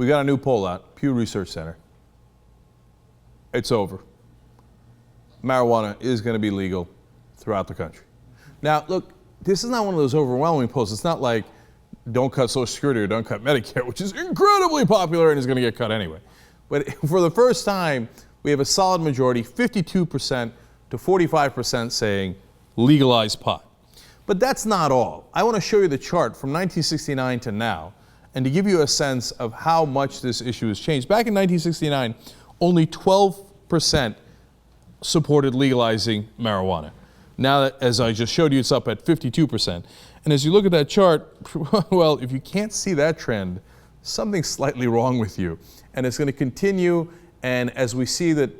We got a new poll out, Pew Research Center. It's over. Marijuana is going to be legal throughout the country. Now, look, this is not one of those overwhelming polls. It's not like don't cut Social Security or don't cut Medicare, which is incredibly popular and is going to get cut anyway. But for the first time, we have a solid majority, 52% to 45% saying legalize pot. But that's not all. I want to show you the chart from 1969 to now, and to give you a sense of how much this issue has changed. Back in 1969, only 12% supported legalizing marijuana. Now, that, as I just showed you, it's up at 52%. And as you look at that chart, well, if you can't see that trend, something's slightly wrong with you. And it's going to continue, and as we see that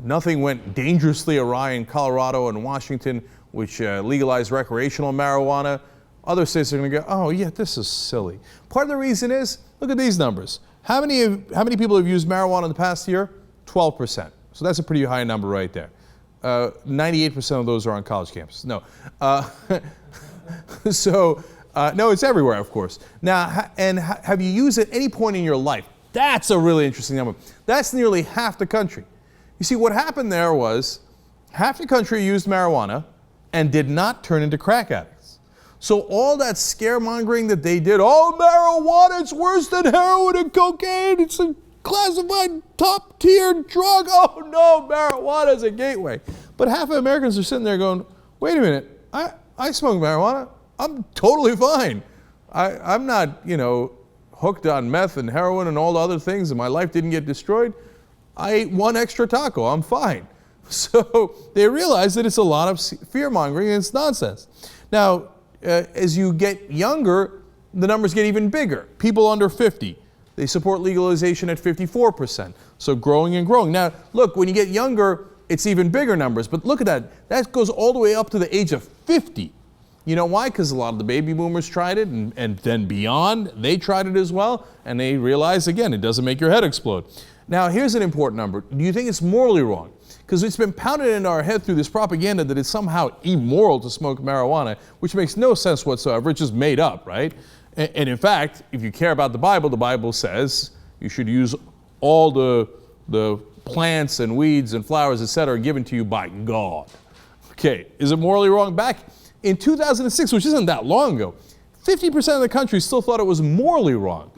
nothing went dangerously awry in Colorado and Washington, which legalized recreational marijuana, other states are going to go, oh yeah, this is silly. Part of the reason is, look at these numbers. How many people have used marijuana in the past year? 12%. So that's a pretty high number right there. 98% of those are on college campuses. No. No, it's everywhere, of course. Now, have you used it at any point in your life? That's a really interesting number. That's nearly half the country. You see, what happened there was half the country used marijuana and did not turn into crack addicts. So all that scaremongering that they did, oh, marijuana, it's worse than heroin and cocaine, it's a classified top-tier drug, oh no, marijuana is a gateway. But half of Americans are sitting there going, wait a minute, I smoke marijuana, I'm totally fine. I'm not, hooked on meth and heroin and all the other things, and my life didn't get destroyed. I ate one extra taco, I'm fine. So they realize that it's a lot of fear-mongering and it's nonsense. Now, as you get younger, the numbers get even bigger. People under 50, they support legalization at 54%. So growing and growing. Now, look, when you get younger, it's even bigger numbers. But look at that. That goes all the way up to the age of 50. You know why? Because a lot of the baby boomers tried it, and then beyond, they tried it as well. And they realized, again, it doesn't make your head explode. Now, here's an important number. Do you think it's morally wrong? Because it's been pounded into our head through this propaganda that it's somehow immoral to smoke marijuana, which makes no sense whatsoever. It's just made up, right? And in fact, if you care about the Bible says you should use all the plants and weeds and flowers, etc., given to you by God. Okay, is it morally wrong? Back in 2006, which isn't that long ago, 50% of the country still thought it was morally wrong.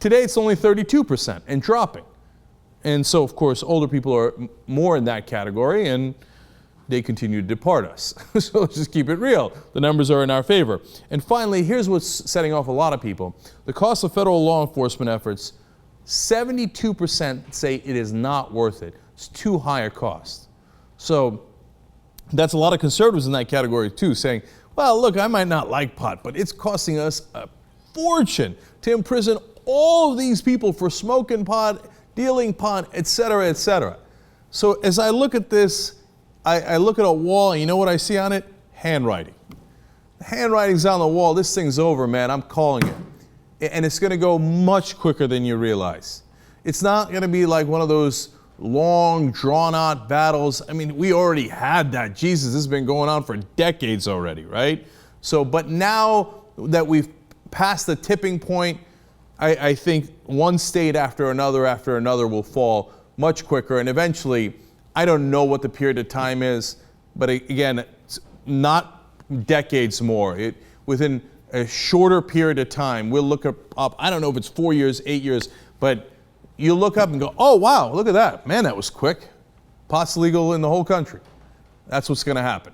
Today, it's only 32% and dropping. And so, of course, older people are more in that category, and they continue to depart us. So let's just keep it real. The numbers are in our favor. And finally, here's what's setting off a lot of people. The cost of federal law enforcement efforts, 72% say it is not worth it. It's too high a cost. So that's a lot of conservatives in that category too, saying, well, look, I might not like pot, but it's costing us a fortune to imprison all of these people for smoking pot, dealing pot, etc., etc. So as I look at this, I look at a wall, and you know what I see on it? Handwriting. The handwriting's on the wall. This thing's over, man. I'm calling it. And it's going to go much quicker than you realize. It's not going to be like one of those long, drawn-out battles. I mean, we already had that. Jesus, this has been going on for decades already, right? So, but now that we've passed the tipping point, I think one state after another will fall much quicker, and eventually, I don't know what the period of time is, but again, it's not decades more. Within a shorter period of time, we'll look up, I don't know if it's 4 years, 8 years, but you look up and go, oh wow, look at that. Man, that was quick. Pot's legal in the whole country. That's what's going to happen.